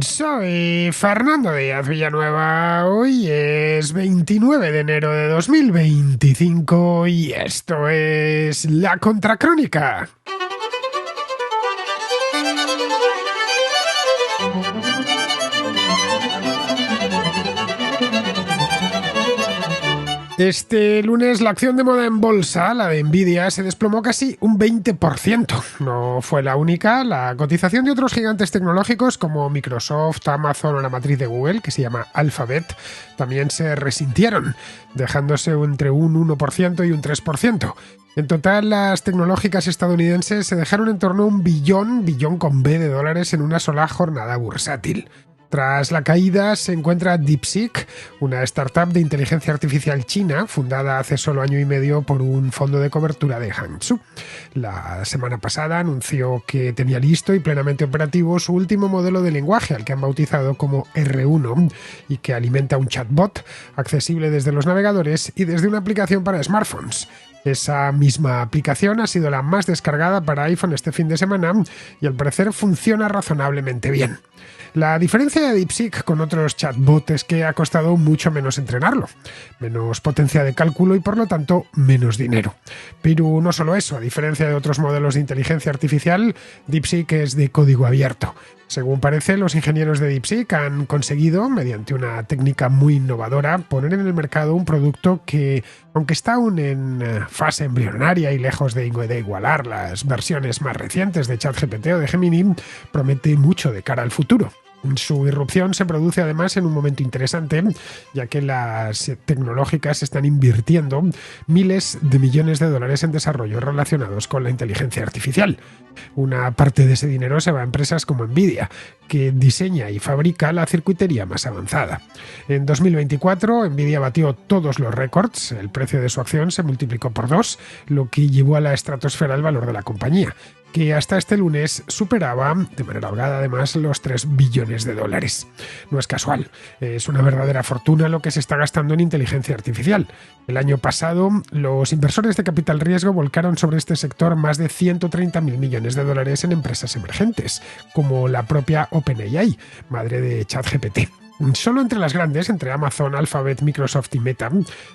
Soy Fernando Díaz Villanueva. Hoy es 29 de enero de 2025 y esto es La Contracrónica. Este lunes la acción de moda en bolsa, la de Nvidia, se desplomó casi un 20%. No fue la única. La cotización de otros gigantes tecnológicos como Microsoft, Amazon o la matriz de Google, que se llama Alphabet, también se resintieron, dejándose entre un 1% y un 3%. En total, las tecnológicas estadounidenses se dejaron en torno a un billón con B de dólares en una sola jornada bursátil. Tras la caída se encuentra DeepSeek, una startup de inteligencia artificial china fundada hace solo año y medio por un fondo de cobertura de Hangzhou. La semana pasada anunció que tenía listo y plenamente operativo su último modelo de lenguaje, al que han bautizado como R1, y que alimenta un chatbot accesible desde los navegadores y desde una aplicación para smartphones. Esa misma aplicación ha sido la más descargada para iPhone este fin de semana y al parecer funciona razonablemente bien. La diferencia de DeepSeek con otros chatbots es que ha costado mucho menos entrenarlo, menos potencia de cálculo y por lo tanto menos dinero. Pero no solo eso, a diferencia de otros modelos de inteligencia artificial, DeepSeek es de código abierto. Según parece, los ingenieros de DeepSeek han conseguido, mediante una técnica muy innovadora, poner en el mercado un producto que, aunque está aún en fase embrionaria y lejos de igualar las versiones más recientes de ChatGPT o de Gemini, promete mucho de cara al futuro. Su irrupción se produce además en un momento interesante, ya que las tecnológicas están invirtiendo miles de millones de dólares en desarrollos relacionados con la inteligencia artificial. Una parte de ese dinero se va a empresas como Nvidia, que diseña y fabrica la circuitería más avanzada. En 2024, Nvidia batió todos los récords, el precio de su acción se multiplicó por 2, lo que llevó a la estratosfera el valor de la compañía, que hasta este lunes superaba, de manera holgada además, los 3 billones de dólares. No es casual, es una verdadera fortuna lo que se está gastando en inteligencia artificial. El año pasado, los inversores de capital riesgo volcaron sobre este sector más de 130.000 millones de dólares en empresas emergentes, como la propia OpenAI, madre de ChatGPT. Solo entre las grandes, entre Amazon, Alphabet, Microsoft y Meta,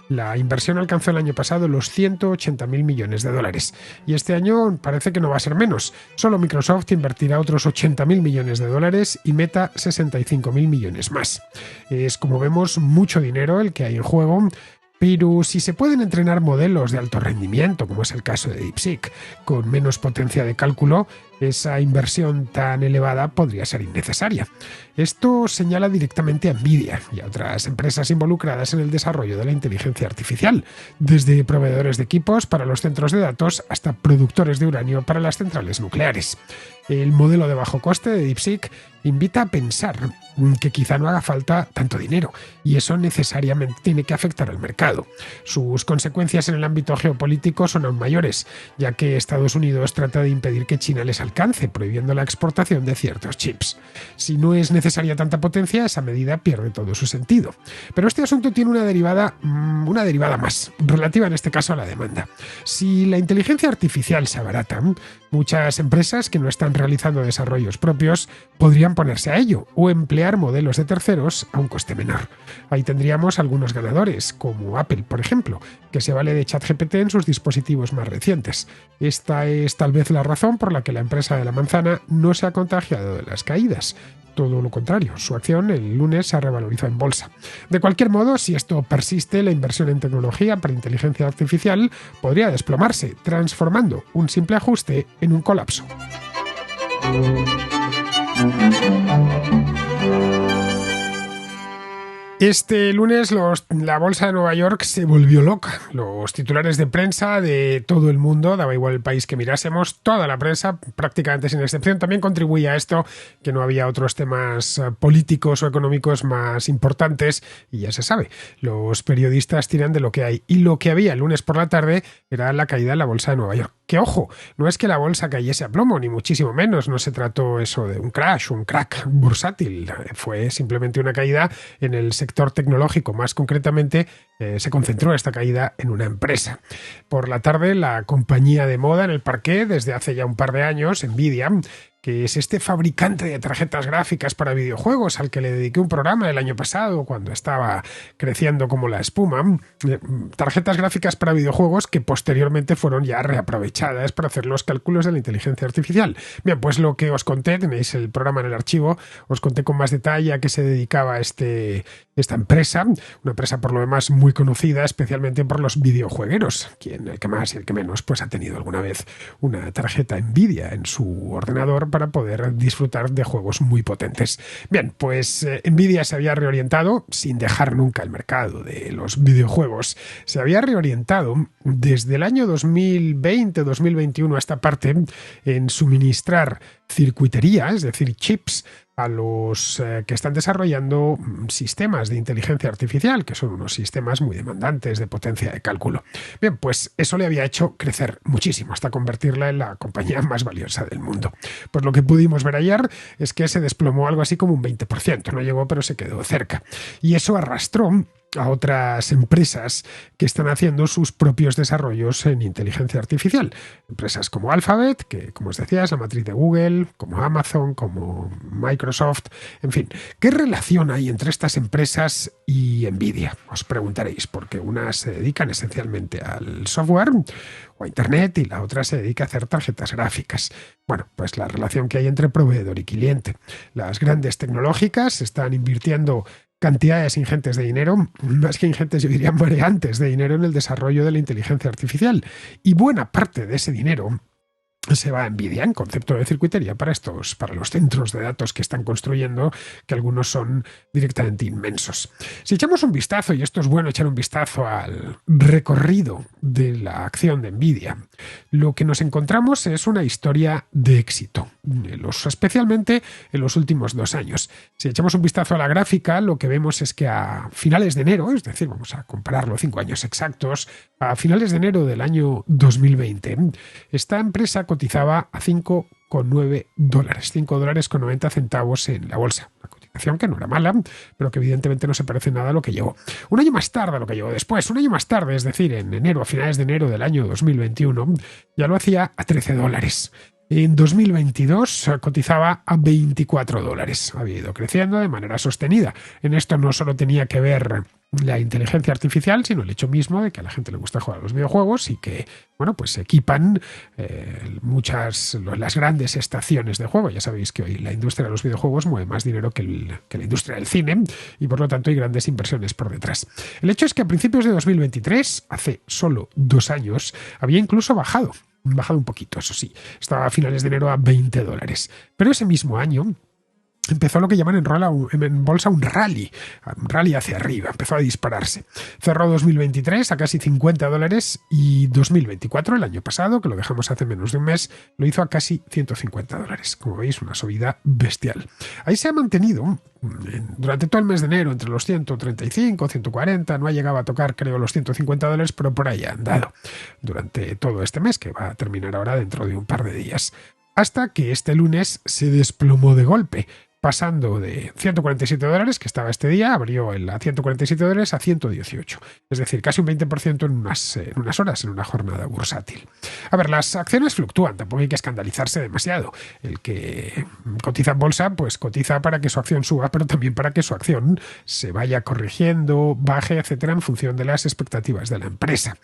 la inversión alcanzó el año pasado los 180.000 millones de dólares. Y este año parece que no va a ser menos. Solo Microsoft invertirá otros 80.000 millones de dólares y Meta 65.000 millones más. Es, como vemos, mucho dinero el que hay en juego. Pero si se pueden entrenar modelos de alto rendimiento, como es el caso de DeepSeek, con menos potencia de cálculo, esa inversión tan elevada podría ser innecesaria. Esto señala directamente a Nvidia y a otras empresas involucradas en el desarrollo de la inteligencia artificial, desde proveedores de equipos para los centros de datos hasta productores de uranio para las centrales nucleares. El modelo de bajo coste de DeepSeek invita a pensar que quizá no haga falta tanto dinero, y eso necesariamente tiene que afectar al mercado. Sus consecuencias en el ámbito geopolítico son aún mayores, ya que Estados Unidos trata de impedir que China les alcance, prohibiendo la exportación de ciertos chips. Si no es necesaria tanta potencia, esa medida pierde todo su sentido. Pero este asunto tiene una derivada más, relativa en este caso a la demanda. Si la inteligencia artificial se abarata, muchas empresas que no están realizando desarrollos propios podrían ponerse a ello o emplear modelos de terceros a un coste menor. Ahí tendríamos algunos ganadores, como Apple, por ejemplo, que se vale de ChatGPT en sus dispositivos más recientes. Esta es tal vez la razón por la que la empresa de la manzana no se ha contagiado de las caídas. Todo lo contrario, su acción el lunes se revalorizó en bolsa. De cualquier modo, si esto persiste, la inversión en tecnología para inteligencia artificial podría desplomarse, transformando un simple ajuste en un colapso. Este lunes la bolsa de Nueva York se volvió loca. Los titulares de prensa de todo el mundo, daba igual el país que mirásemos, toda la prensa, prácticamente sin excepción, también contribuía a esto, que no había otros temas políticos o económicos más importantes, y ya se sabe, los periodistas tiran de lo que hay. Y lo que había el lunes por la tarde era la caída de la bolsa de Nueva York. Que ojo, no es que la bolsa cayese a plomo, ni muchísimo menos, no se trató eso de un crash, un crack bursátil, fue simplemente una caída en el sector tecnológico, más concretamente se concentró esta caída en una empresa. Por la tarde, la compañía de moda en el parqué, desde hace ya un par de años, Nvidia, que es este fabricante de tarjetas gráficas para videojuegos al que le dediqué un programa el año pasado cuando estaba creciendo como la espuma. Tarjetas gráficas para videojuegos que posteriormente fueron ya reaprovechadas para hacer los cálculos de la inteligencia artificial. Bien, pues lo que os conté, tenéis el programa en el archivo, os conté con más detalle a qué se dedicaba esta empresa, una empresa por lo demás muy conocida, especialmente por los videojuegueros, quien el que más y el que menos pues ha tenido alguna vez una tarjeta Nvidia en su ordenador para poder disfrutar de juegos muy potentes. Bien, pues Nvidia se había reorientado, sin dejar nunca el mercado de los videojuegos, se había reorientado desde el año 2020-2021 a esta parte en suministrar circuitería, es decir, chips, a los que están desarrollando sistemas de inteligencia artificial, que son unos sistemas muy demandantes de potencia de cálculo. Bien, pues eso le había hecho crecer muchísimo hasta convertirla en la compañía más valiosa del mundo. Pues lo que pudimos ver ayer es que se desplomó algo así como un 20%, no llegó pero se quedó cerca. Y eso arrastró a otras empresas que están haciendo sus propios desarrollos en inteligencia artificial. Empresas como Alphabet, que como os decía es la matriz de Google, como Amazon, como Microsoft, en fin. ¿Qué relación hay entre estas empresas y Nvidia? Os preguntaréis, porque unas se dedican esencialmente al software o a Internet y la otra se dedica a hacer tarjetas gráficas. Bueno, pues la relación que hay entre proveedor y cliente. Las grandes tecnológicas están invirtiendo cantidades ingentes de dinero, más que ingentes, yo diría mareantes de dinero en el desarrollo de la inteligencia artificial. Y buena parte de ese dinero se va a Nvidia en concepto de circuitería para los centros de datos que están construyendo, que algunos son directamente inmensos. Si echamos un vistazo, y esto es bueno echar un vistazo al recorrido de la acción de Nvidia, lo que nos encontramos es una historia de éxito, especialmente en los últimos 2 años. Si echamos un vistazo a la gráfica, lo que vemos es que a finales de enero, es decir, vamos a compararlo 5 años exactos, a finales de enero del año 2020, esta empresa cotizaba a $5,9, $5.90 en la bolsa. Una cotización que no era mala, pero que evidentemente no se parece nada a lo que llegó. Un año más tarde a lo que llegó después, un año más tarde, es decir, en enero, a finales de enero del año 2021, ya lo hacía a $13. En 2022 cotizaba a $24. Había ido creciendo de manera sostenida. En esto no solo tenía que ver la inteligencia artificial, sino el hecho mismo de que a la gente le gusta jugar a los videojuegos y que, bueno, pues se equipan las grandes estaciones de juego. Ya sabéis que hoy la industria de los videojuegos mueve más dinero que la industria del cine y por lo tanto hay grandes inversiones por detrás. El hecho es que a principios de 2023, hace solo 2 años, había incluso bajado un poquito, eso sí, estaba a finales de enero a $20. Pero ese mismo año empezó lo que llaman en bolsa un rally hacia arriba, empezó a dispararse. Cerró 2023 a casi $50 y 2024, el año pasado, que lo dejamos hace menos de un mes, lo hizo a casi $150. Como veis, una subida bestial. Ahí se ha mantenido durante todo el mes de enero entre los 135, 140, no ha llegado a tocar creo los $150, pero por ahí ha andado durante todo este mes, que va a terminar ahora dentro de un par de días. Hasta que este lunes se desplomó de golpe, pasando de $147, que estaba este día, abrió a $147 a 118. Es decir, casi un 20% en unas horas, en una jornada bursátil. A ver, las acciones fluctúan, tampoco hay que escandalizarse demasiado. El que cotiza en bolsa, pues cotiza para que su acción suba, pero también para que su acción se vaya corrigiendo, baje, etcétera, en función de las expectativas de la empresa.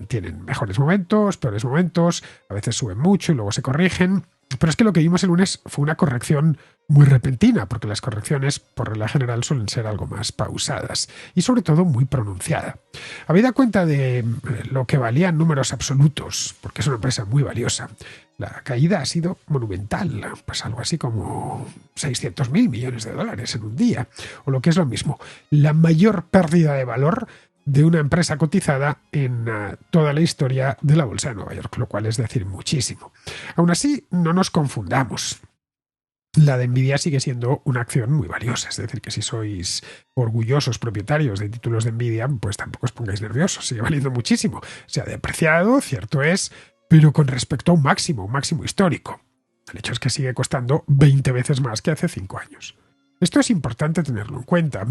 Tienen mejores momentos, peores momentos, a veces suben mucho y luego se corrigen. Pero es que lo que vimos el lunes fue una corrección muy repentina, porque las correcciones, por regla general, suelen ser algo más pausadas y, sobre todo, muy pronunciada. Habida cuenta de lo que valían números absolutos, porque es una empresa muy valiosa, la caída ha sido monumental, pues algo así como $600.000 millones en un día, o lo que es lo mismo, la mayor pérdida de valor de una empresa cotizada en toda la historia de la bolsa de Nueva York, lo cual es decir muchísimo. Aún así, no nos confundamos. La de Nvidia sigue siendo una acción muy valiosa, es decir, que si sois orgullosos propietarios de títulos de Nvidia, pues tampoco os pongáis nerviosos, sigue valiendo muchísimo. Se ha depreciado, cierto es, pero con respecto a un máximo histórico. El hecho es que sigue costando 20 veces más que hace 5 años. Esto es importante tenerlo en cuenta,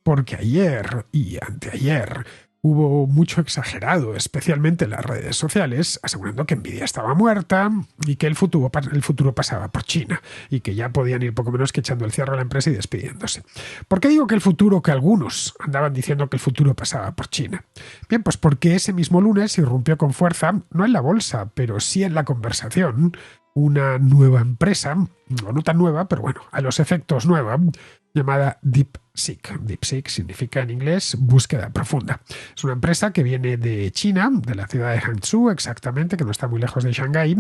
porque ayer y anteayer hubo mucho exagerado, especialmente en las redes sociales, asegurando que Nvidia estaba muerta y que el futuro pasaba por China y que ya podían ir poco menos que echando el cierre a la empresa y despidiéndose. ¿Por qué digo que que algunos andaban diciendo que el futuro pasaba por China? Bien, pues porque ese mismo lunes irrumpió con fuerza, no en la bolsa, pero sí en la conversación, una nueva empresa, o no tan nueva, pero bueno, a los efectos nueva, llamada DeepSeek. DeepSeek significa en inglés búsqueda profunda. Es una empresa que viene de China, de la ciudad de Hangzhou exactamente, que no está muy lejos de Shanghái.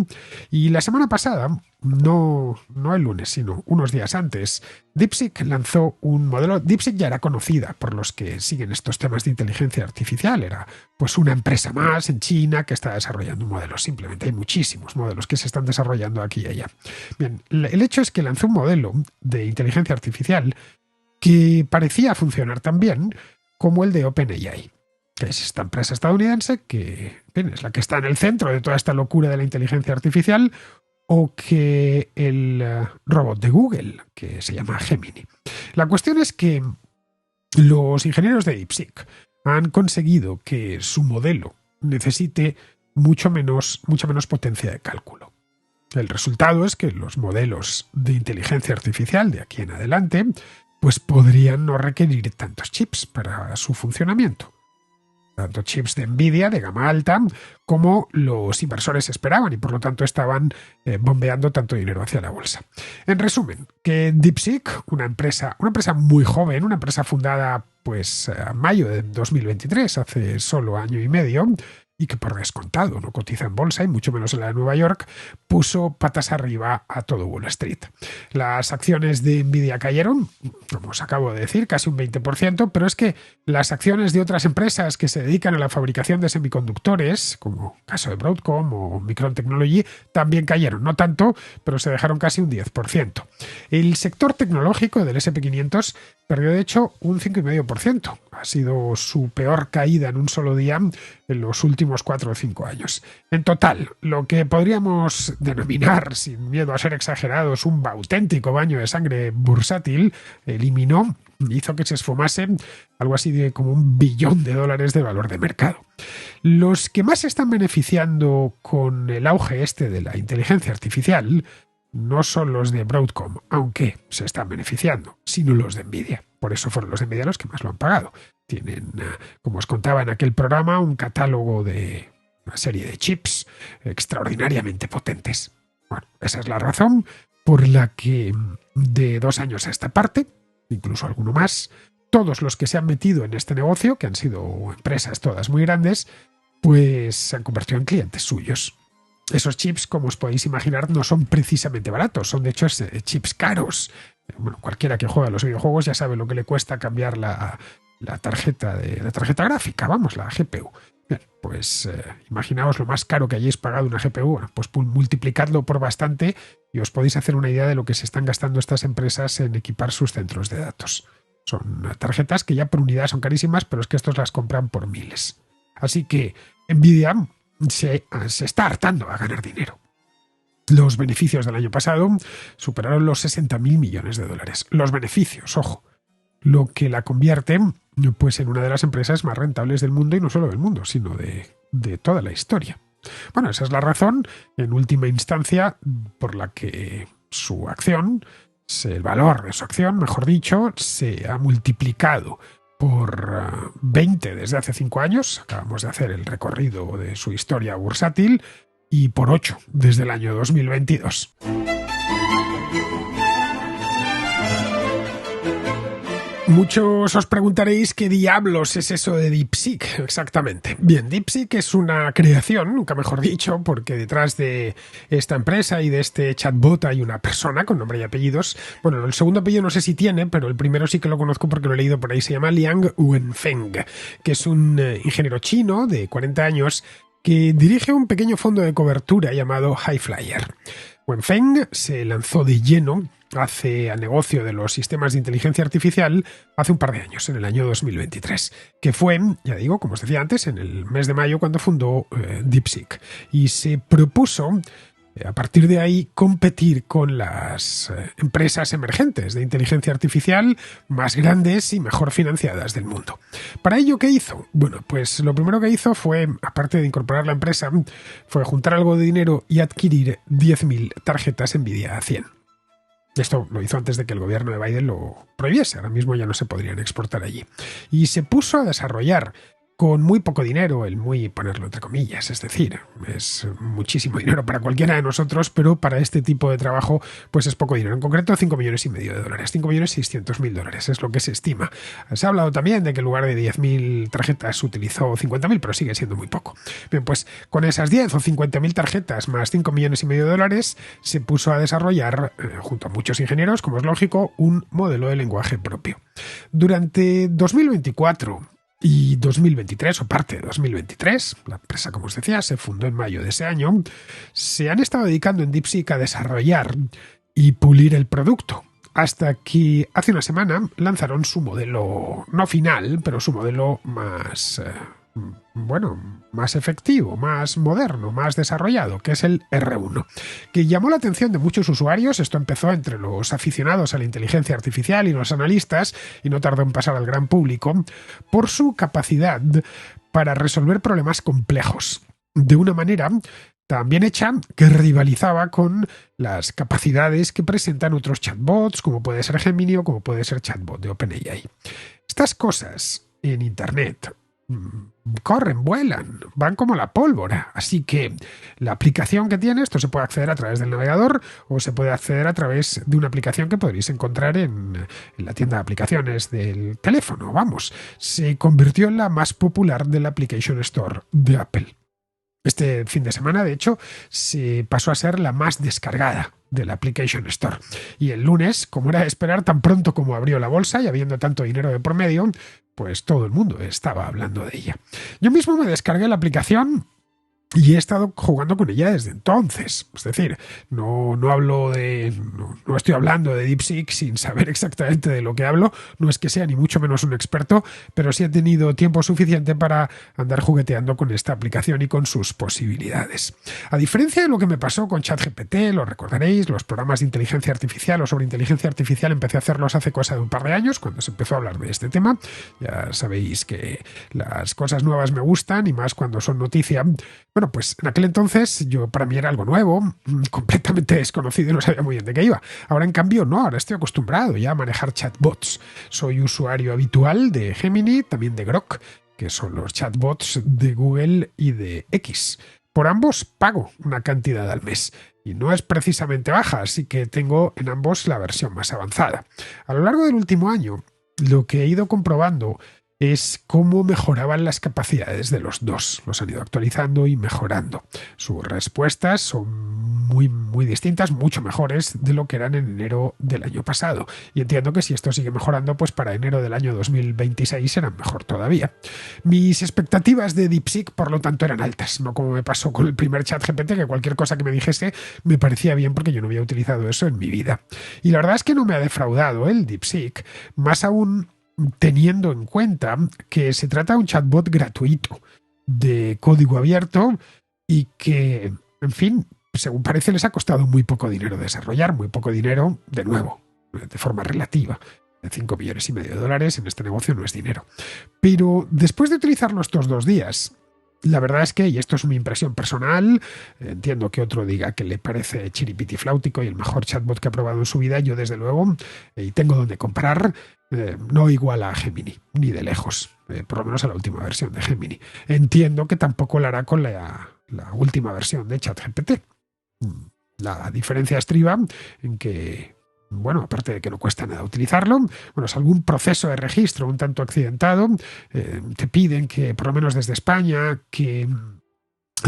Y la semana pasada, no el lunes, sino unos días antes, DeepSeek lanzó un modelo. DeepSeek ya era conocida por los que siguen estos temas de inteligencia artificial. Era pues una empresa más en China que está desarrollando un modelo. Simplemente hay muchísimos modelos que se están desarrollando aquí y allá. Bien, el hecho es que lanzó un modelo de inteligencia artificial que parecía funcionar tan bien como el de OpenAI, que es esta empresa estadounidense que es la que está en el centro de toda esta locura de la inteligencia artificial, o que el robot de Google, que se llama Gemini. La cuestión es que los ingenieros de DeepSeek han conseguido que su modelo necesite mucha menos potencia de cálculo. El resultado es que los modelos de inteligencia artificial de aquí en adelante pues podrían no requerir tantos chips para su funcionamiento. Tanto chips de Nvidia de gama alta como los inversores esperaban y por lo tanto estaban bombeando tanto dinero hacia la bolsa. En resumen, que DeepSeek, una empresa muy joven, una empresa fundada pues a mayo de 2023, hace solo año y medio, y que por descontado no cotiza en bolsa y mucho menos en la de Nueva York, puso patas arriba a todo Wall Street. Las acciones de Nvidia cayeron, como os acabo de decir, casi un 20%, pero es que las acciones de otras empresas que se dedican a la fabricación de semiconductores, como el caso de Broadcom o Micron Technology, también cayeron. No tanto, pero se dejaron casi un 10%. El sector tecnológico del S&P500 perdió de hecho un 5,5%. Ha sido su peor caída en un solo día en los últimos 4 o 5 años. En total, lo que podríamos denominar, sin miedo a ser exagerados, un auténtico baño de sangre bursátil, hizo que se esfumase algo así de como $1 billón de valor de mercado. Los que más se están beneficiando con el auge de la inteligencia artificial no son los de Broadcom, aunque se están beneficiando, sino los de Nvidia. Por eso fueron los de Nvidia los que más lo han pagado. Tienen, como os contaba en aquel programa, un catálogo de una serie de chips extraordinariamente potentes. Bueno, esa es la razón por la que de 2 años a esta parte, incluso alguno más, todos los que se han metido en este negocio, que han sido empresas todas muy grandes, pues se han convertido en clientes suyos. Esos chips, como os podéis imaginar, no son precisamente baratos, son de hecho chips caros. Bueno, cualquiera que juega a los videojuegos ya sabe lo que le cuesta cambiar la tarjeta gráfica, vamos, la GPU. Bien, pues imaginaos lo más caro que hayáis pagado una GPU, bueno, pues multiplicadlo por bastante y os podéis hacer una idea de lo que se están gastando estas empresas en equipar sus centros de datos. Son tarjetas que ya por unidad son carísimas, pero es que estos las compran por miles. Así que Nvidia se está hartando a ganar dinero. Los beneficios del año pasado superaron los $60.000 millones. Los beneficios, ojo, lo que la convierte pues, en una de las empresas más rentables del mundo, y no solo del mundo, sino de toda la historia. Bueno, esa es la razón, en última instancia, por la que su acción, el valor de su acción, mejor dicho, se ha multiplicado por 20 desde hace 5 años, acabamos de hacer el recorrido de su historia bursátil, y por 8 desde el año 2022. Muchos os preguntaréis qué diablos es eso de DeepSeek exactamente. Bien, DeepSeek es una creación, nunca mejor dicho, porque detrás de esta empresa y de este chatbot hay una persona con nombre y apellidos. Bueno, el segundo apellido no sé si tiene, pero el primero sí que lo conozco porque lo he leído por ahí. Se llama Liang Wenfeng, que es un ingeniero chino de 40 años que dirige un pequeño fondo de cobertura llamado Highflyer. Wenfeng se lanzó de lleno al negocio de los sistemas de inteligencia artificial hace un par de años, en el año 2023, que fue, ya digo, como os decía antes, en el mes de mayo cuando fundó DeepSeek, y se propuso A partir de ahí, competir con las empresas emergentes de inteligencia artificial más grandes y mejor financiadas del mundo. ¿Para ello qué hizo? Bueno, pues lo primero que hizo fue, aparte de incorporar la empresa, fue juntar algo de dinero y adquirir 10.000 tarjetas Nvidia A100. Esto lo hizo antes de que el gobierno de Biden lo prohibiese. Ahora mismo ya no se podrían exportar allí. Y se puso a desarrollar con muy poco dinero, ponerlo entre comillas, es decir, es muchísimo dinero para cualquiera de nosotros, pero para este tipo de trabajo pues es poco dinero. En concreto, $5,5 millones, $5.600.000 es lo que se estima. Se ha hablado también de que en lugar de 10.000 tarjetas utilizó 50.000, pero sigue siendo muy poco. Bien, pues con esas 10 o 50.000 tarjetas más $5,5 millones se puso a desarrollar, junto a muchos ingenieros, como es lógico, un modelo de lenguaje propio. Durante 2024 y 2023, o parte de 2023, la empresa, como os decía, se fundó en mayo de ese año, se han estado dedicando en DeepSeek a desarrollar y pulir el producto, hasta que hace una semana lanzaron su modelo, no final, pero su modelo más más efectivo, más moderno, más desarrollado, que es el R1, que llamó la atención de muchos usuarios. Esto empezó entre los aficionados a la inteligencia artificial y los analistas, y no tardó en pasar al gran público, por su capacidad para resolver problemas complejos de una manera tan bien hecha que rivalizaba con las capacidades que presentan otros chatbots, como puede ser Gemini o como puede ser chatbot de OpenAI. Estas cosas en Internet corren, vuelan, van como la pólvora. Así que la aplicación que tiene, esto se puede acceder a través del navegador o se puede acceder a través de una aplicación que podréis encontrar en la tienda de aplicaciones del teléfono. Vamos, se convirtió en la más popular de la Application Store de Apple. Este fin de semana, de hecho, se pasó a ser la más descargada de la Application Store. Y el lunes, como era de esperar, tan pronto como abrió la bolsa y habiendo tanto dinero de por medio, pues todo el mundo estaba hablando de ella. Yo mismo me descargué la aplicación y he estado jugando con ella desde entonces. Es decir, no estoy hablando de DeepSeek sin saber exactamente de lo que hablo. No es que sea ni mucho menos un experto, pero sí he tenido tiempo suficiente para andar jugueteando con esta aplicación y con sus posibilidades. A diferencia de lo que me pasó con ChatGPT, lo recordaréis, los programas de inteligencia artificial o sobre inteligencia artificial empecé a hacerlos hace cosa de un par de años, cuando se empezó a hablar de este tema. Ya sabéis que las cosas nuevas me gustan y más cuando son noticia. Bueno, pues en aquel entonces para mí era algo nuevo, completamente desconocido y no sabía muy bien de qué iba. Ahora, en cambio, no, ahora estoy acostumbrado ya a manejar chatbots. Soy usuario habitual de Gemini, también de Grok, que son los chatbots de Google y de X. Por ambos pago una cantidad al mes y no es precisamente baja, así que tengo en ambos la versión más avanzada. A lo largo del último año, lo que he ido comprobando es cómo mejoraban las capacidades de los dos. Los han ido actualizando y mejorando. Sus respuestas son muy distintas, mucho mejores de lo que eran en enero del año pasado. Y entiendo que si esto sigue mejorando, pues para enero del año 2026 serán mejor todavía. Mis expectativas de DeepSeek, por lo tanto, eran altas. No como me pasó con el primer ChatGPT, que cualquier cosa que me dijese me parecía bien porque yo no había utilizado eso en mi vida. Y la verdad es que no me ha defraudado el DeepSeek, más aún teniendo en cuenta que se trata de un chatbot gratuito de código abierto y que, en fin, según parece les ha costado muy poco dinero desarrollar, muy poco dinero, de nuevo, de forma relativa. $5,5 millones en este negocio no es dinero. Pero después de utilizarlo estos 2 días, la verdad es que, y esto es mi impresión personal, entiendo que otro diga que le parece chiripitifláutico y el mejor chatbot que ha probado en su vida, yo desde luego, y tengo donde comparar, no igual a Gemini, ni de lejos, por lo menos a la última versión de Gemini. Entiendo que tampoco lo hará con la última versión de ChatGPT. La diferencia estriba en que, bueno, aparte de que no cuesta nada utilizarlo, bueno, es algún proceso de registro un tanto accidentado. Te piden que, por lo menos desde España, que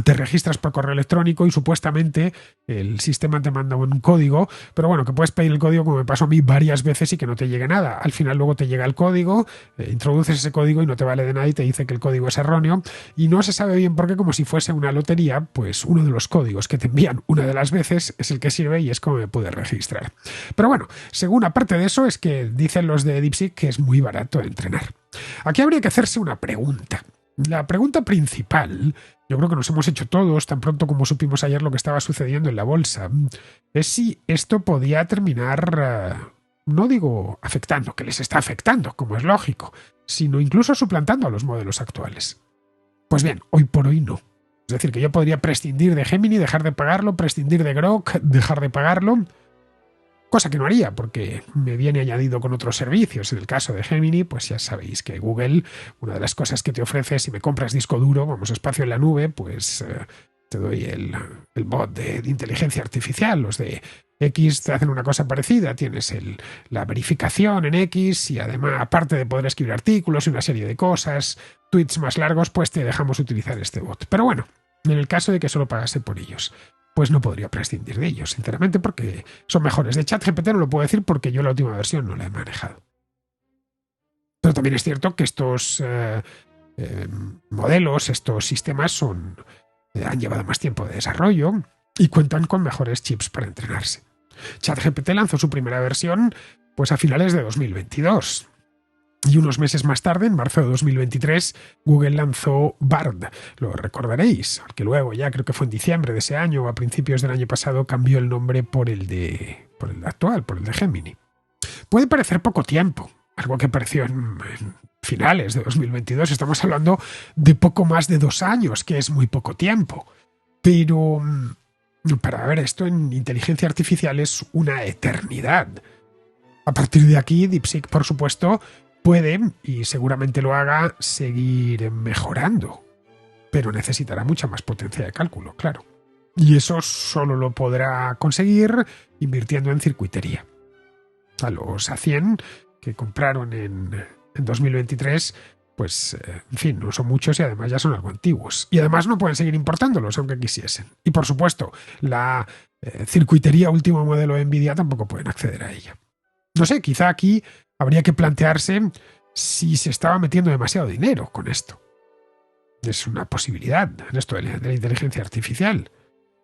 te registras por correo electrónico y supuestamente el sistema te manda un código, pero bueno, que puedes pedir el código como me pasó a mí varias veces y que no te llegue nada. Al final luego te llega el código, introduces ese código y no te vale de nada y te dice que el código es erróneo y no se sabe bien por qué, como si fuese una lotería, pues uno de los códigos que te envían una de las veces es el que sirve y es como me pude registrar. Pero bueno, según aparte de eso es que dicen los de DeepSeek que es muy barato de entrenar. Aquí habría que hacerse una pregunta. La pregunta principal yo creo que nos hemos hecho todos tan pronto como supimos ayer lo que estaba sucediendo en la bolsa, es si esto podía terminar, no digo afectando, que les está afectando, como es lógico, sino incluso suplantando a los modelos actuales. Pues bien, hoy por hoy no. Es decir, que yo podría prescindir de Gemini, dejar de pagarlo, prescindir de Grok, dejar de pagarlo, cosa que no haría porque me viene añadido con otros servicios. En el caso de Gemini, pues ya sabéis que Google, una de las cosas que te ofrece si me compras disco duro, vamos, espacio en la nube, pues te doy el bot de inteligencia artificial. Los de X te hacen una cosa parecida, tienes la verificación en X y además, aparte de poder escribir artículos y una serie de cosas, tweets más largos, pues te dejamos utilizar este bot. Pero bueno, en el caso de que solo pagase por ellos, pues no podría prescindir de ellos, sinceramente, porque son mejores. De ChatGPT no lo puedo decir porque yo la última versión no la he manejado. Pero también es cierto que estos modelos, estos sistemas han llevado más tiempo de desarrollo y cuentan con mejores chips para entrenarse. ChatGPT lanzó su primera versión pues a finales de 2022. Y unos meses más tarde, en marzo de 2023, Google lanzó Bard. Lo recordaréis, porque luego, ya creo que fue en diciembre de ese año o a principios del año pasado, cambió el nombre por el actual, por el de Gemini. Puede parecer poco tiempo, algo que pareció en finales de 2022. Estamos hablando de poco más de 2 años, que es muy poco tiempo. Pero para ver esto en inteligencia artificial es una eternidad. A partir de aquí, DeepSeek, por supuesto, puede, y seguramente lo haga, seguir mejorando, pero necesitará mucha más potencia de cálculo, claro. Y eso solo lo podrá conseguir invirtiendo en circuitería. A los A100 que compraron en 2023, pues, en fin, no son muchos y además ya son algo antiguos. Y además no pueden seguir importándolos, aunque quisiesen. Y por supuesto, la circuitería último modelo de Nvidia tampoco pueden acceder a ella. No sé, quizá aquí habría que plantearse si se estaba metiendo demasiado dinero con esto. Es una posibilidad en esto de la inteligencia artificial.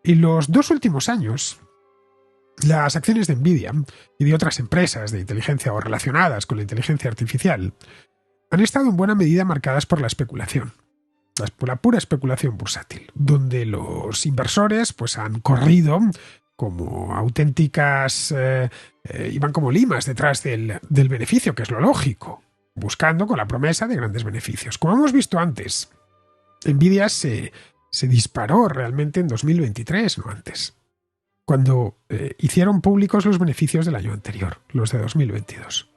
En los 2 últimos años, las acciones de Nvidia y de otras empresas de inteligencia o relacionadas con la inteligencia artificial han estado en buena medida marcadas por la especulación. Por la pura especulación bursátil, donde los inversores pues, han corrido como auténticas... iban como limas detrás del beneficio, que es lo lógico, buscando con la promesa de grandes beneficios. Como hemos visto antes, Nvidia se disparó realmente en 2023, no antes, cuando hicieron públicos los beneficios del año anterior, los de 2022.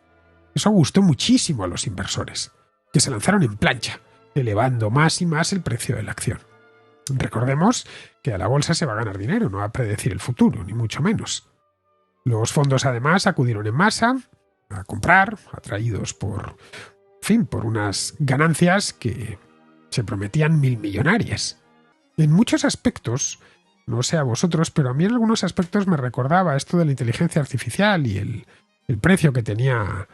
Eso gustó muchísimo a los inversores, que se lanzaron en plancha, elevando más y más el precio de la acción. Recordemos que a la bolsa se va a ganar dinero, no a predecir el futuro, ni mucho menos. Los fondos además acudieron en masa a comprar, atraídos por unas ganancias que se prometían millonarias. En muchos aspectos, no sé a vosotros, pero a mí en algunos aspectos me recordaba esto de la inteligencia artificial y el precio que tenía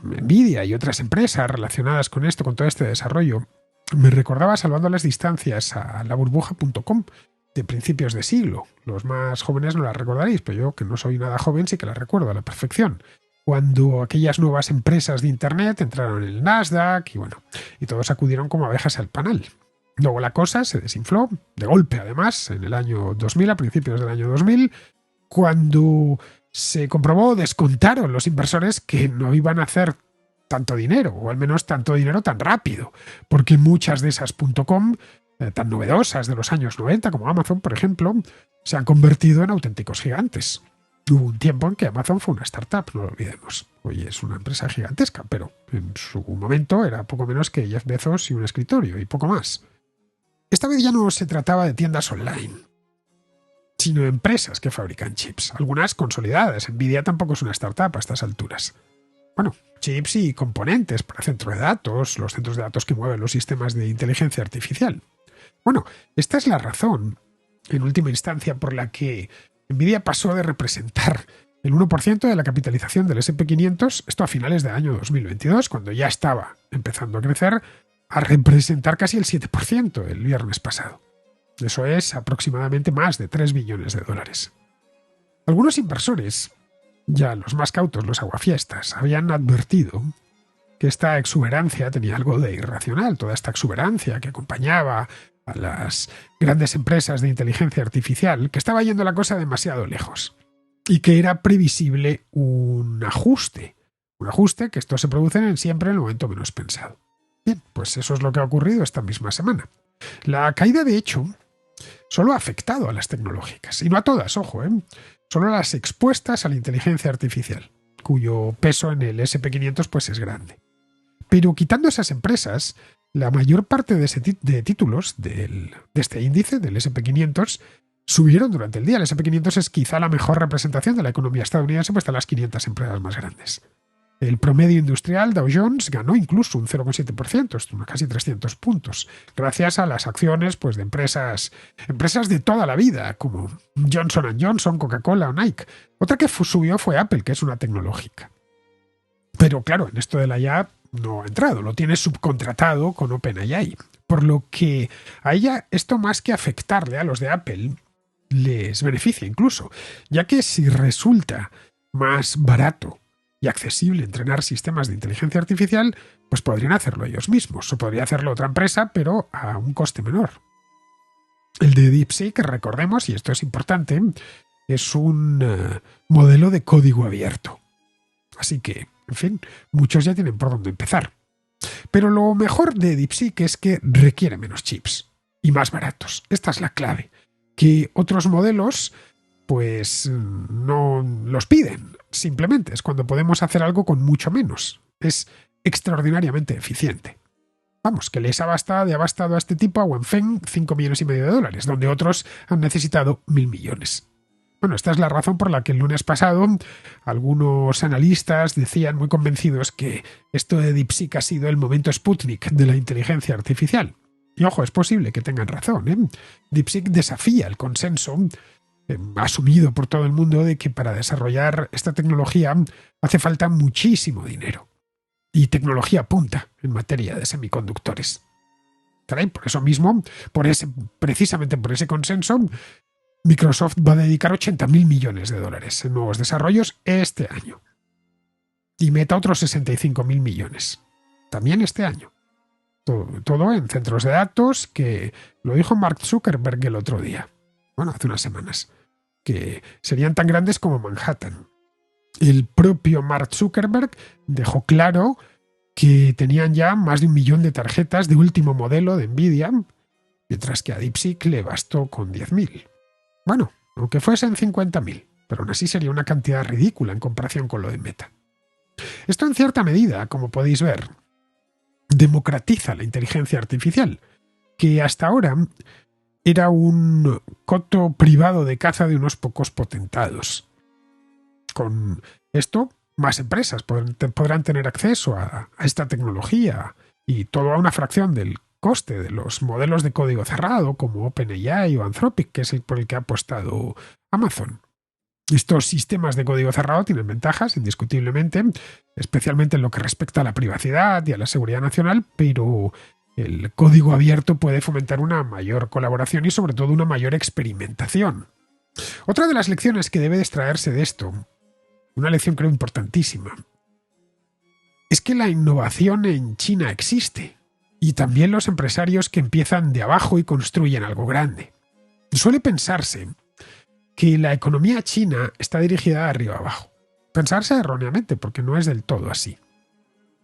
Nvidia y otras empresas relacionadas con esto, con todo este desarrollo. Me recordaba, salvando las distancias, a la burbuja.com de principios de siglo. Los más jóvenes no la recordaréis, pero yo, que no soy nada joven, sí que la recuerdo a la perfección. Cuando aquellas nuevas empresas de Internet entraron en el Nasdaq y todos acudieron como abejas al panal. Luego la cosa se desinfló, de golpe además, en el año 2000, a principios del año 2000, cuando se comprobó, descontaron los inversores que no iban a hacer tanto dinero, o al menos tanto dinero tan rápido, porque muchas de esas .com tan novedosas de los años 90, como Amazon, por ejemplo, se han convertido en auténticos gigantes. Hubo un tiempo en que Amazon fue una startup, no lo olvidemos. Hoy es una empresa gigantesca, pero en su momento era poco menos que Jeff Bezos y un escritorio, y poco más. Esta vez ya no se trataba de tiendas online, sino de empresas que fabrican chips, algunas consolidadas. Nvidia tampoco es una startup a estas alturas. Bueno, chips y componentes para centro de datos, los centros de datos que mueven los sistemas de inteligencia artificial. Bueno, esta es la razón, en última instancia, por la que Nvidia pasó de representar el 1% de la capitalización del S&P 500, esto a finales del año 2022, cuando ya estaba empezando a crecer, a representar casi el 7% el viernes pasado. Eso es aproximadamente más de 3 billones de dólares. Algunos inversores, ya los más cautos, los aguafiestas, habían advertido que esta exuberancia tenía algo de irracional, toda esta exuberancia que acompañaba a las grandes empresas de inteligencia artificial que estaba yendo la cosa demasiado lejos y que era previsible un ajuste que esto se produce siempre en el momento menos pensado. Bien, pues eso es lo que ha ocurrido esta misma semana. La caída, de hecho, solo ha afectado a las tecnológicas, y no a todas, ojo, solo a las expuestas a la inteligencia artificial, cuyo peso en el SP500 pues es grande. Pero quitando esas empresas, la mayor parte de títulos de este índice, del SP500, subieron durante el día. El SP500 es quizá la mejor representación de la economía estadounidense, pues están las 500 empresas más grandes. El promedio industrial Dow Jones ganó incluso un 0,7%, casi 300 puntos, gracias a las acciones pues, de empresas de toda la vida, como Johnson & Johnson, Coca-Cola o Nike. Otra que subió fue Apple, que es una tecnológica. Pero claro, en esto de la IA no ha entrado, lo tiene subcontratado con OpenAI. Por lo que a ella esto, más que afectarle a los de Apple, les beneficia incluso, ya que si resulta más barato y accesible entrenar sistemas de inteligencia artificial, pues podrían hacerlo ellos mismos, o podría hacerlo otra empresa, pero a un coste menor. El de DeepSeek, recordemos, y esto es importante, es un modelo de código abierto. Así que, en fin, muchos ya tienen por dónde empezar. Pero lo mejor de DeepSeek es que requiere menos chips y más baratos. Esta es la clave, que otros modelos pues no los piden. Simplemente es cuando podemos hacer algo con mucho menos. Es extraordinariamente eficiente. Vamos, que les ha bastado a este tipo, a Wenfeng, $5,5 millones, donde otros han necesitado 1.000 millones. Bueno, esta es la razón por la que el lunes pasado algunos analistas decían muy convencidos que esto de DeepSeek ha sido el momento Sputnik de la inteligencia artificial. Y ojo, es posible que tengan razón, DeepSeek desafía el consenso asumido por todo el mundo de que para desarrollar esta tecnología hace falta muchísimo dinero y tecnología punta en materia de semiconductores. Caray, por eso mismo, precisamente por ese consenso, Microsoft va a dedicar $80.000 millones en nuevos desarrollos este año. Y Meta otros 65.000 millones. También este año. Todo en centros de datos, que lo dijo Mark Zuckerberg el otro día. Bueno, hace unas semanas. Que serían tan grandes como Manhattan. El propio Mark Zuckerberg dejó claro que tenían ya más de 1 millón de tarjetas de último modelo de Nvidia, mientras que a DeepSeek le bastó con 10.000. Bueno, aunque fuesen 50.000, pero aún así sería una cantidad ridícula en comparación con lo de Meta. Esto en cierta medida, como podéis ver, democratiza la inteligencia artificial, que hasta ahora era un coto privado de caza de unos pocos potentados. Con esto, más empresas podrán tener acceso a esta tecnología y todo a una fracción del coste de los modelos de código cerrado como OpenAI o Anthropic, que es por el que ha apostado Amazon. Estos sistemas de código cerrado tienen ventajas, indiscutiblemente, especialmente en lo que respecta a la privacidad y a la seguridad nacional, pero el código abierto puede fomentar una mayor colaboración y sobre todo una mayor experimentación. Otra de las lecciones que debe extraerse de esto, una lección creo importantísima, es que la innovación en China existe y también los empresarios que empiezan de abajo y construyen algo grande. Suele pensarse que la economía china está dirigida de arriba abajo. Pensarse erróneamente, porque no es del todo así.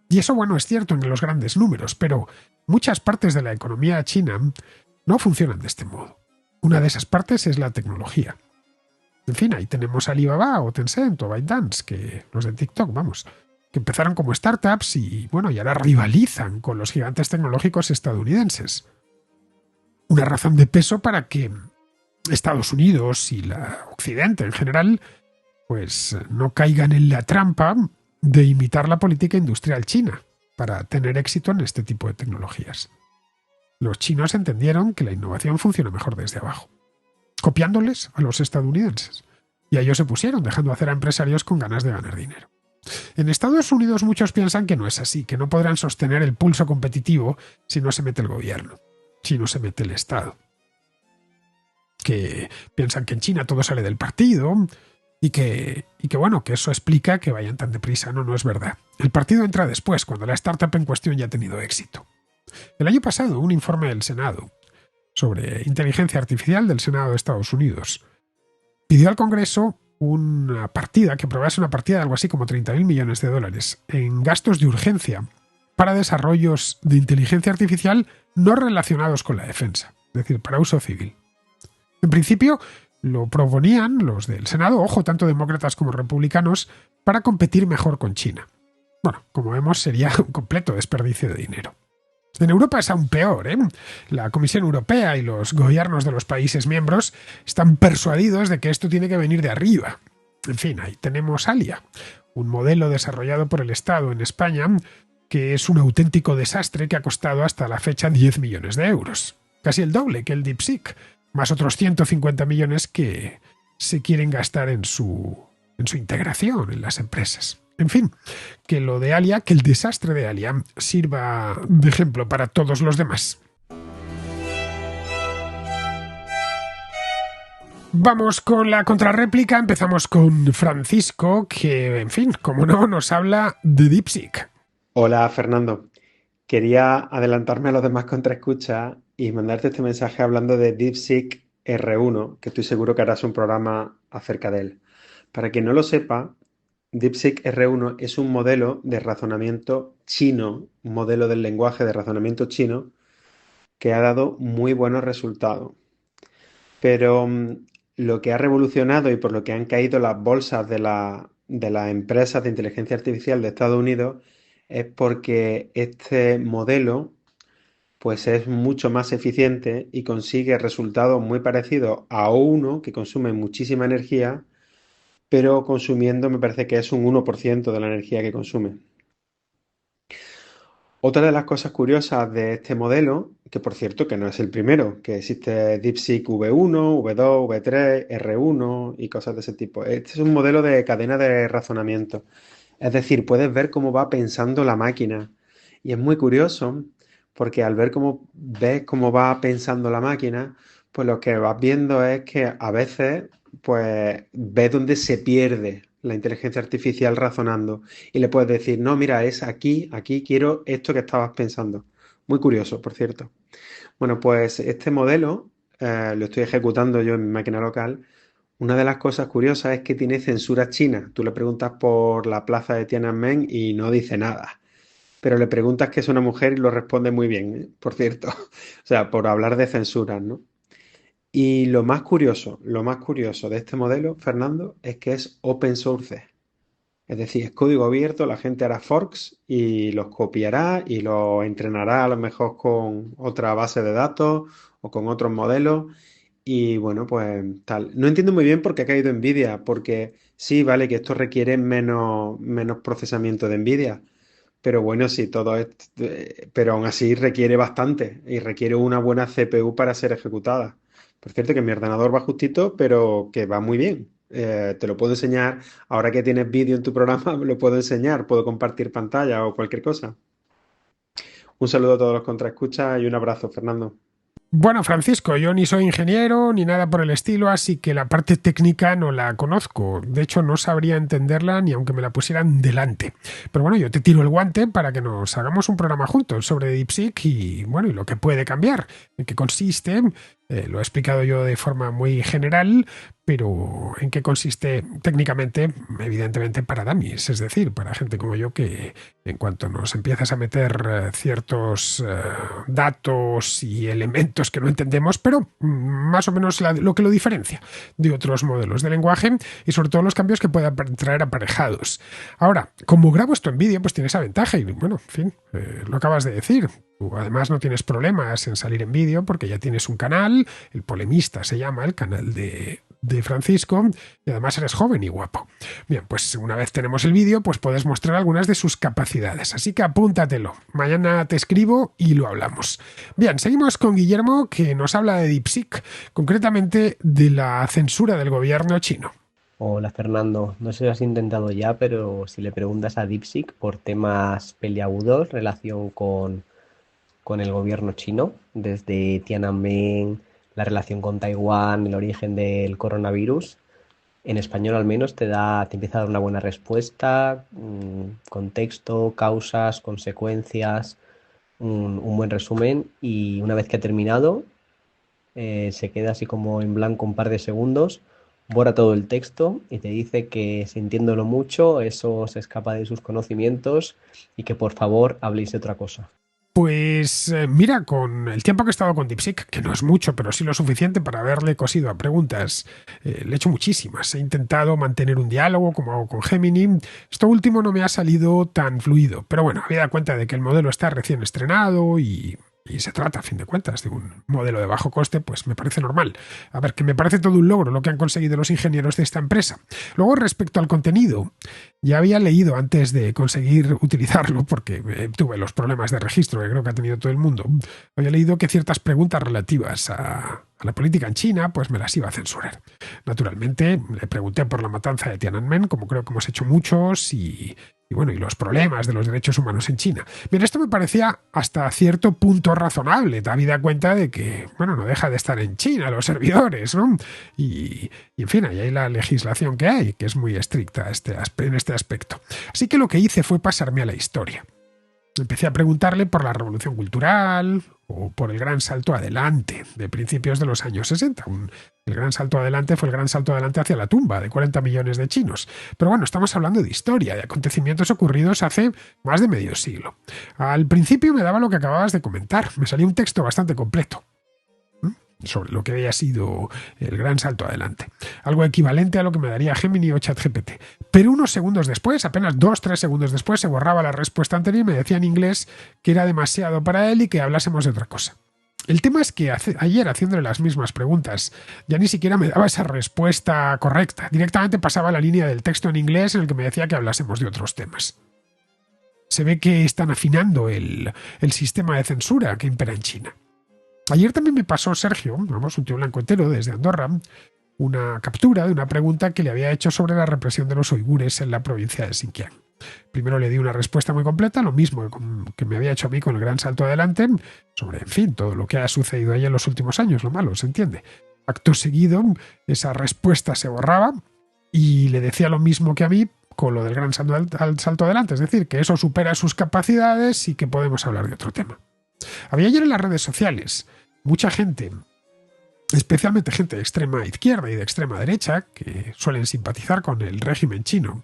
Y eso, bueno, es cierto en los grandes números, pero muchas partes de la economía china no funcionan de este modo. Una de esas partes es la tecnología. En fin, ahí tenemos a Alibaba o Tencent o ByteDance, que los de TikTok, vamos, que empezaron como startups y, bueno, y ahora rivalizan con los gigantes tecnológicos estadounidenses. Una razón de peso para que Estados Unidos y la Occidente en general pues no caigan en la trampa de imitar la política industrial china para tener éxito en este tipo de tecnologías. Los chinos entendieron que la innovación funciona mejor desde abajo, copiándoles a los estadounidenses, y a ellos se pusieron, dejando hacer a empresarios con ganas de ganar dinero. En Estados Unidos muchos piensan que no es así, que no podrán sostener el pulso competitivo si no se mete el gobierno, si no se mete el Estado. Que piensan que en China todo sale del partido y que bueno, que eso explica que vayan tan deprisa. No es verdad. El partido entra después, cuando la startup en cuestión ya ha tenido éxito. El año pasado, un informe del Senado sobre inteligencia artificial del Senado de Estados Unidos. Pidió al Congreso una partida, que aprobase una partida de algo así como 30.000 millones de dólares en gastos de urgencia para desarrollos de inteligencia artificial no relacionados con la defensa, es decir, para uso civil. En principio, lo proponían los del Senado, ojo, tanto demócratas como republicanos, para competir mejor con China. Bueno, como vemos, sería un completo desperdicio de dinero. En Europa es aún peor, ¿eh? La Comisión Europea y los gobiernos de los países miembros están persuadidos de que esto tiene que venir de arriba. En fin, ahí tenemos ALIA, un modelo desarrollado por el Estado en España que es un auténtico desastre que ha costado hasta la fecha 10 millones de euros. Casi el doble que el DeepSeek, más otros 150 millones que se quieren gastar en su integración en las empresas. En fin, que lo de Alia, que el desastre de Alia sirva de ejemplo para todos los demás. Vamos con la contrarréplica, empezamos con Francisco, que, en fin, como no, nos habla de DeepSeek. Hola Fernando, quería adelantarme a los demás contraescuchas y mandarte este mensaje hablando de DeepSeek R1, que estoy seguro que harás un programa acerca de él. Para quien no lo sepa, DeepSeek R1 es un modelo de razonamiento chino, un modelo del lenguaje de razonamiento chino que ha dado muy buenos resultados. Pero lo que ha revolucionado y por lo que han caído las bolsas de las empresas de inteligencia artificial de Estados Unidos es porque este modelo pues es mucho más eficiente y consigue resultados muy parecidos a uno que consume muchísima energía, pero consumiendo me parece que es un 1% de la energía que consume. Otra de las cosas curiosas de este modelo, que por cierto que no es el primero, que existe DeepSeek V1, V2, V3, R1 y cosas de ese tipo. Este es un modelo de cadena de razonamiento. Es decir, puedes ver cómo va pensando la máquina. Y es muy curioso porque al ver cómo ves cómo va pensando la máquina, pues lo que vas viendo es que a veces pues ves dónde se pierde la inteligencia artificial razonando y le puedes decir, no, mira, es aquí, aquí quiero esto que estabas pensando. Muy curioso, por cierto. Bueno, pues este modelo lo estoy ejecutando yo en mi máquina local. Una de las cosas curiosas es que tiene censura china. Tú le preguntas por la plaza de Tiananmen y no dice nada. Pero le preguntas que es una mujer y lo responde muy bien, ¿eh? Por cierto. O sea, por hablar de censuras, ¿no? Y lo más curioso de este modelo, Fernando, es que es open source. Es decir, es código abierto, la gente hará forks y los copiará y los entrenará a lo mejor con otra base de datos o con otros modelos. Y bueno, pues tal. No entiendo muy bien por qué ha caído Nvidia, porque sí, vale que esto requiere menos procesamiento de Nvidia. Pero bueno, sí, todo es, pero aún así requiere bastante y requiere una buena CPU para ser ejecutada. Por cierto, que mi ordenador va justito, pero que va muy bien. Te lo puedo enseñar, ahora que tienes vídeo en tu programa, lo puedo enseñar, puedo compartir pantalla o cualquier cosa. Un saludo a todos los contraescuchas y un abrazo, Fernando. Bueno, Francisco, yo ni soy ingeniero ni nada por el estilo, así que la parte técnica no la conozco. De hecho, no sabría entenderla ni aunque me la pusieran delante. Pero bueno, yo te tiro el guante para que nos hagamos un programa juntos sobre DeepSeek y bueno, y lo que puede cambiar, en qué consiste. Lo he explicado yo de forma muy general, pero en qué consiste técnicamente, evidentemente para dummies, es decir, para gente como yo que en cuanto nos empiezas a meter ciertos datos y elementos que no entendemos, pero más o menos lo que lo diferencia de otros modelos de lenguaje y sobre todo los cambios que puedan traer aparejados. Ahora, como grabo esto en vídeo, pues tiene esa ventaja y bueno, en fin, lo acabas de decir. Tú además no tienes problemas en salir en vídeo porque ya tienes un canal, el Polemista se llama, el canal de Francisco, y además eres joven y guapo. Bien, pues una vez tenemos el vídeo, pues puedes mostrar algunas de sus capacidades, así que apúntatelo. Mañana te escribo y lo hablamos. Bien, seguimos con Guillermo, que nos habla de DeepSeek, concretamente de la censura del gobierno chino. Hola Fernando, no sé si lo has intentado ya, pero si le preguntas a DeepSeek por temas peliagudos, relación con el gobierno chino, desde Tiananmen, la relación con Taiwán, el origen del coronavirus, en español al menos te empieza a dar una buena respuesta, contexto, causas, consecuencias, un buen resumen y una vez que ha terminado, se queda así como en blanco un par de segundos, borra todo el texto y te dice que sintiéndolo mucho, eso se escapa de sus conocimientos y que por favor habléis de otra cosa. Pues mira, con el tiempo que he estado con DeepSeek, que no es mucho, pero sí lo suficiente para haberle cosido a preguntas, le he hecho muchísimas. He intentado mantener un diálogo como hago con Gemini. Esto último no me ha salido tan fluido, pero bueno, había dado cuenta de que el modelo está recién estrenado y se trata, a fin de cuentas, de un modelo de bajo coste, pues me parece normal. A ver, que me parece todo un logro lo que han conseguido los ingenieros de esta empresa. Luego, respecto al contenido, ya había leído antes de conseguir utilizarlo, porque tuve los problemas de registro que creo que ha tenido todo el mundo, había leído que ciertas preguntas relativas a la política en China, pues me las iba a censurar. Naturalmente, le pregunté por la matanza de Tiananmen, como creo que hemos hecho muchos, y bueno, y los problemas de los derechos humanos en China. Bien, esto me parecía hasta cierto punto razonable, habida cuenta de que, bueno, no deja de estar en China los servidores, ¿no? Y en fin, ahí hay la legislación que hay, que es muy estricta en este aspecto. Así que lo que hice fue pasarme a la historia. Empecé a preguntarle por la revolución cultural o por el gran salto adelante de principios de los años 60. El gran salto adelante fue el gran salto adelante hacia la tumba de 40 millones de chinos. Pero bueno, estamos hablando de historia, de acontecimientos ocurridos hace más de medio siglo. Al principio me daba lo que acababas de comentar. Me salió un texto bastante completo sobre lo que había sido el gran salto adelante. Algo equivalente a lo que me daría Gemini o ChatGPT. Pero unos segundos después, apenas 2-3 segundos después, se borraba la respuesta anterior y me decía en inglés que era demasiado para él y que hablásemos de otra cosa. El tema es que ayer, haciéndole las mismas preguntas, ya ni siquiera me daba esa respuesta correcta. Directamente pasaba la línea del texto en inglés en el que me decía que hablásemos de otros temas. Se ve que están afinando el sistema de censura que impera en China. Ayer también me pasó Sergio, vamos, un tío blanco entero desde Andorra, una captura de una pregunta que le había hecho sobre la represión de los uigures en la provincia de Xinjiang. Primero le di una respuesta muy completa, lo mismo que me había hecho a mí con el gran salto adelante, sobre, en fin, todo lo que ha sucedido ahí en los últimos años, lo malo, ¿se entiende? Acto seguido, esa respuesta se borraba y le decía lo mismo que a mí con lo del gran salto adelante, es decir, que eso supera sus capacidades y que podemos hablar de otro tema. Había ayer en las redes sociales mucha gente, especialmente gente de extrema izquierda y de extrema derecha, que suelen simpatizar con el régimen chino,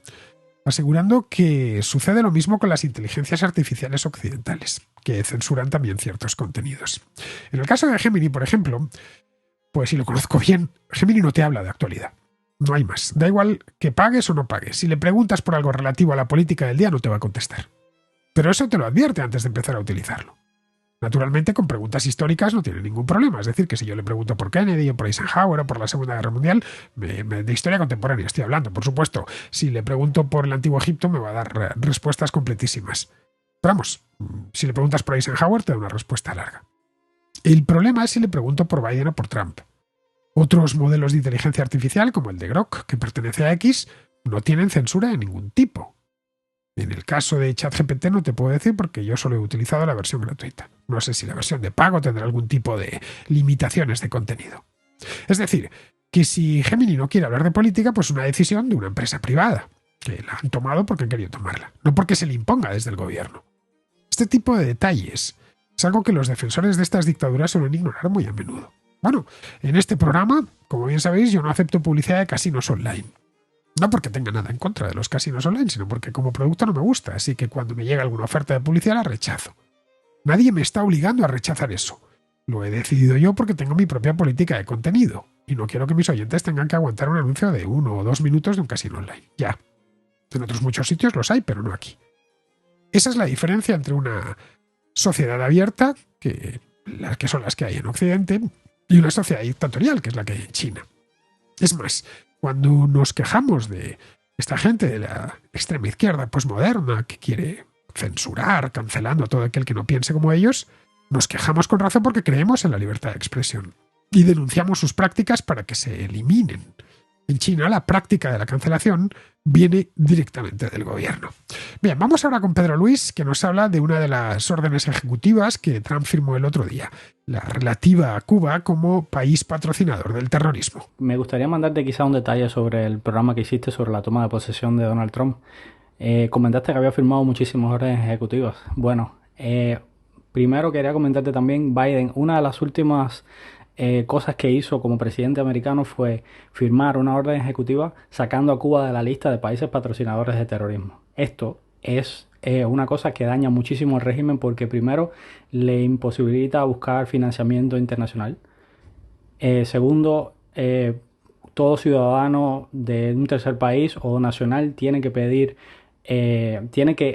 asegurando que sucede lo mismo con las inteligencias artificiales occidentales, que censuran también ciertos contenidos. En el caso de Gemini, por ejemplo, pues si lo conozco bien, Gemini no te habla de actualidad. No hay más. Da igual que pagues o no pagues. Si le preguntas por algo relativo a la política del día, no te va a contestar. Pero eso te lo advierte antes de empezar a utilizarlo. Naturalmente, con preguntas históricas no tiene ningún problema. Es decir, que si yo le pregunto por Kennedy o por Eisenhower o por la Segunda Guerra Mundial, de historia contemporánea estoy hablando, por supuesto. Si le pregunto por el Antiguo Egipto, me va a dar respuestas completísimas. Pero vamos, si le preguntas por Eisenhower, te da una respuesta larga. El problema es si le pregunto por Biden o por Trump. Otros modelos de inteligencia artificial, como el de Grok, que pertenece a X, no tienen censura de ningún tipo. En el caso de ChatGPT no te puedo decir porque yo solo he utilizado la versión gratuita. No sé si la versión de pago tendrá algún tipo de limitaciones de contenido. Es decir, que si Gemini no quiere hablar de política, pues es una decisión de una empresa privada, que la han tomado porque han querido tomarla, no porque se le imponga desde el gobierno. Este tipo de detalles es algo que los defensores de estas dictaduras suelen ignorar muy a menudo. Bueno, en este programa, como bien sabéis, yo no acepto publicidad de casinos online. No porque tenga nada en contra de los casinos online, sino porque como producto no me gusta, así que cuando me llega alguna oferta de publicidad la rechazo. Nadie me está obligando a rechazar eso. Lo he decidido yo porque tengo mi propia política de contenido y no quiero que mis oyentes tengan que aguantar un anuncio de 1 o 2 minutos de un casino online. Ya. En otros muchos sitios los hay, pero no aquí. Esa es la diferencia entre una sociedad abierta, que son las que hay en Occidente, y una sociedad dictatorial, que es la que hay en China. Es más, cuando nos quejamos de esta gente de la extrema izquierda posmoderna que quiere censurar, cancelando a todo aquel que no piense como ellos, nos quejamos con razón porque creemos en la libertad de expresión y denunciamos sus prácticas para que se eliminen. En China, la práctica de la cancelación viene directamente del gobierno. Bien, vamos ahora con Pedro Luis, que nos habla de una de las órdenes ejecutivas que Trump firmó el otro día, la relativa a Cuba como país patrocinador del terrorismo. Me gustaría mandarte quizá un detalle sobre el programa que hiciste sobre la toma de posesión de Donald Trump. Comentaste que había firmado muchísimas órdenes ejecutivas. Bueno, primero quería comentarte también Biden, una de las últimas cosas que hizo como presidente americano fue firmar una orden ejecutiva sacando a Cuba de la lista de países patrocinadores de terrorismo. Esto es una cosa que daña muchísimo al régimen porque primero le imposibilita buscar financiamiento internacional. Segundo, todo ciudadano de un tercer país o nacional tiene que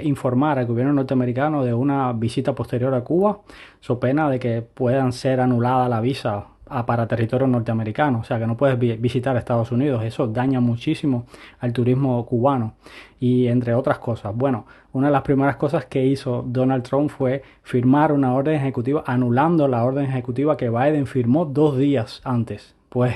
informar al gobierno norteamericano de una visita posterior a Cuba, so pena de que puedan ser anulada la visa para territorio norteamericano, o sea que no puedes visitar Estados Unidos. Eso daña muchísimo al turismo cubano y entre otras cosas. Bueno, una de las primeras cosas que hizo Donald Trump fue firmar una orden ejecutiva anulando la orden ejecutiva que Biden firmó 2 días antes. Pues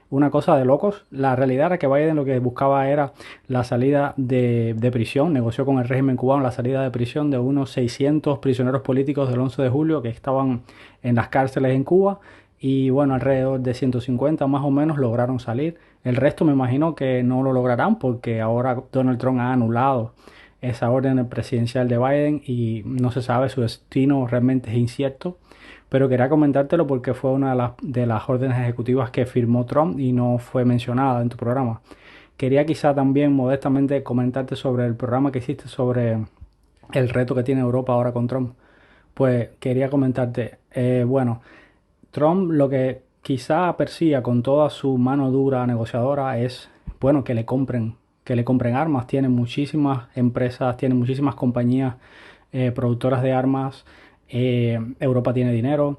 una cosa de locos. La realidad era que Biden lo que buscaba era la salida de prisión, negoció con el régimen cubano la salida de prisión de unos 600 prisioneros políticos del 11 de julio que estaban en las cárceles en Cuba y bueno, alrededor de 150 más o menos lograron salir. El resto me imagino que no lo lograrán porque ahora Donald Trump ha anulado esa orden presidencial de Biden y no se sabe, su destino realmente es incierto. Pero quería comentártelo porque fue una de las órdenes ejecutivas que firmó Trump y no fue mencionada en tu programa. Quería quizá también modestamente comentarte sobre el programa que hiciste sobre el reto que tiene Europa ahora con Trump. Pues quería comentarte, bueno, Trump lo que quizá persiga con toda su mano dura negociadora es, bueno, que le compren armas. Tiene muchísimas empresas, tiene muchísimas compañías productoras de armas. Europa tiene dinero.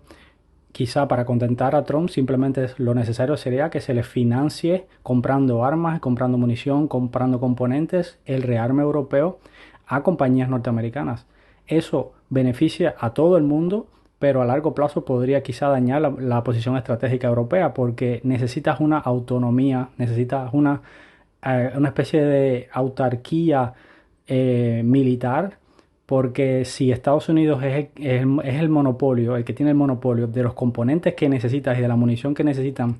Quizá para contentar a Trump simplemente lo necesario sería que se le financie comprando armas, comprando munición, comprando componentes, el rearme europeo a compañías norteamericanas. Eso beneficia a todo el mundo, pero a largo plazo podría quizá dañar la posición estratégica europea porque necesitas una autonomía, necesitas una especie de autarquía militar, porque si Estados Unidos es el monopolio, el que tiene el monopolio de los componentes que necesitas y de la munición que necesitan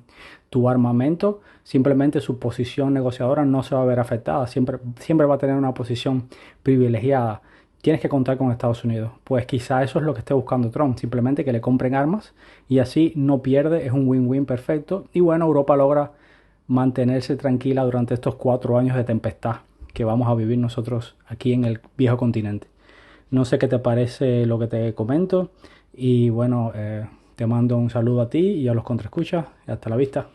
tu armamento, simplemente su posición negociadora no se va a ver afectada, siempre va a tener una posición privilegiada. Tienes que contar con Estados Unidos. Pues quizá eso es lo que esté buscando Trump, simplemente que le compren armas y así no pierde, es un win-win perfecto. Y bueno, Europa logra mantenerse tranquila durante estos 4 años de tempestad que vamos a vivir nosotros aquí en el viejo continente. No sé qué te parece lo que te comento y bueno, te mando un saludo a ti y a los contraescuchas y hasta la vista.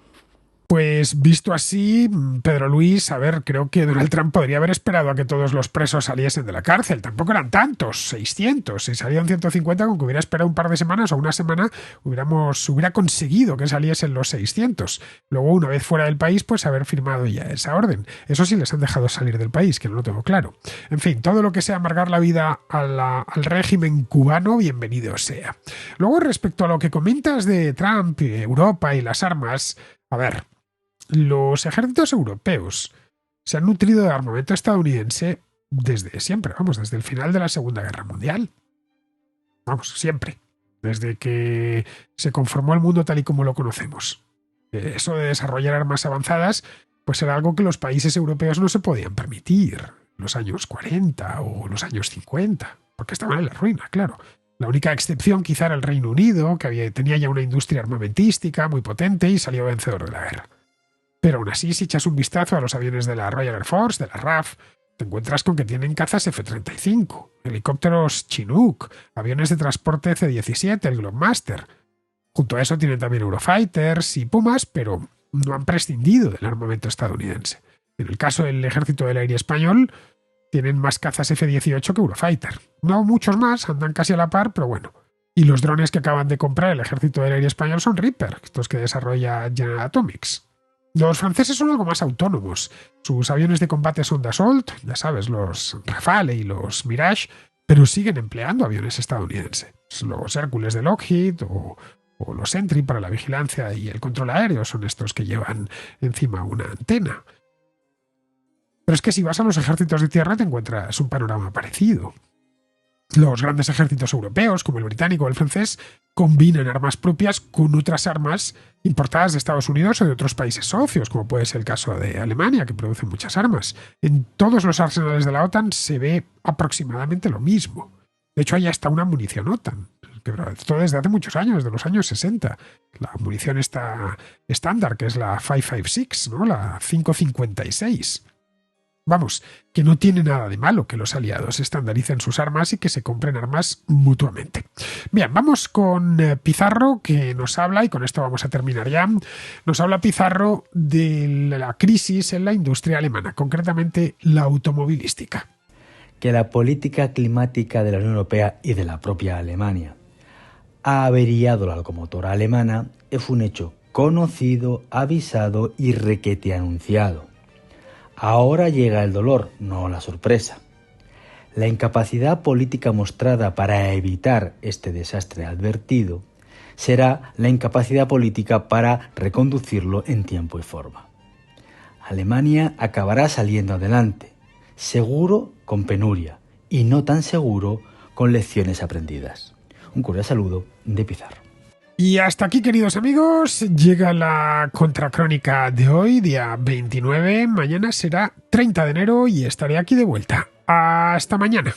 Pues visto así, Pedro Luis, a ver, creo que Donald Trump podría haber esperado a que todos los presos saliesen de la cárcel. Tampoco eran tantos, 600. Si salían 150, con que hubiera esperado un par de semanas o una semana, hubiera conseguido que saliesen los 600. Luego, una vez fuera del país, pues haber firmado ya esa orden. Eso sí les han dejado salir del país, que no lo tengo claro. En fin, todo lo que sea amargar la vida al régimen cubano, bienvenido sea. Luego, respecto a lo que comentas de Trump, Europa y las armas, a ver, los ejércitos europeos se han nutrido de armamento estadounidense desde siempre, vamos, desde el final de la Segunda Guerra Mundial. Vamos, siempre. Desde que se conformó el mundo tal y como lo conocemos. Eso de desarrollar armas avanzadas, pues era algo que los países europeos no se podían permitir en los años 40 o los años 50, porque estaban en la ruina, claro. La única excepción quizá era el Reino Unido, que tenía ya una industria armamentística muy potente y salió vencedor de la guerra. Pero aún así, si echas un vistazo a los aviones de la Royal Air Force, de la RAF, te encuentras con que tienen cazas F-35, helicópteros Chinook, aviones de transporte C-17, el Globemaster. Junto a eso tienen también Eurofighters y Pumas, pero no han prescindido del armamento estadounidense. En el caso del Ejército del Aire Español, tienen más cazas F-18 que Eurofighter. No muchos más, andan casi a la par, pero bueno. Y los drones que acaban de comprar el Ejército del Aire Español son Reaper, estos que desarrolla General Atomics. Los franceses son algo más autónomos. Sus aviones de combate son Dassault, ya sabes, los Rafale y los Mirage, pero siguen empleando aviones estadounidenses. Los Hércules de Lockheed o los Sentry para la vigilancia y el control aéreo son estos que llevan encima una antena. Pero es que si vas a los ejércitos de tierra te encuentras un panorama parecido. Los grandes ejércitos europeos, como el británico o el francés, combinan armas propias con otras armas importadas de Estados Unidos o de otros países socios, como puede ser el caso de Alemania, que produce muchas armas. En todos los arsenales de la OTAN se ve aproximadamente lo mismo. De hecho, hay hasta una munición OTAN. pero esto desde hace muchos años, de los años 60. La munición está estándar, que es la 5.56, ¿no? La 5.56. Vamos, que no tiene nada de malo que los aliados estandaricen sus armas y que se compren armas mutuamente. Bien, vamos con Pizarro, que nos habla, y con esto vamos a terminar ya, nos habla Pizarro de la crisis en la industria alemana, concretamente la automovilística. Que la política climática de la Unión Europea y de la propia Alemania ha averiado la locomotora alemana es un hecho conocido, avisado y requete anunciado. Ahora llega el dolor, no la sorpresa. La incapacidad política mostrada para evitar este desastre advertido será la incapacidad política para reconducirlo en tiempo y forma. Alemania acabará saliendo adelante, seguro con penuria y no tan seguro con lecciones aprendidas. Un cordial saludo de Pizarro. Y hasta aquí, queridos amigos, llega la contracrónica de hoy, día 29. Mañana será 30 de enero y estaré aquí de vuelta. Hasta mañana.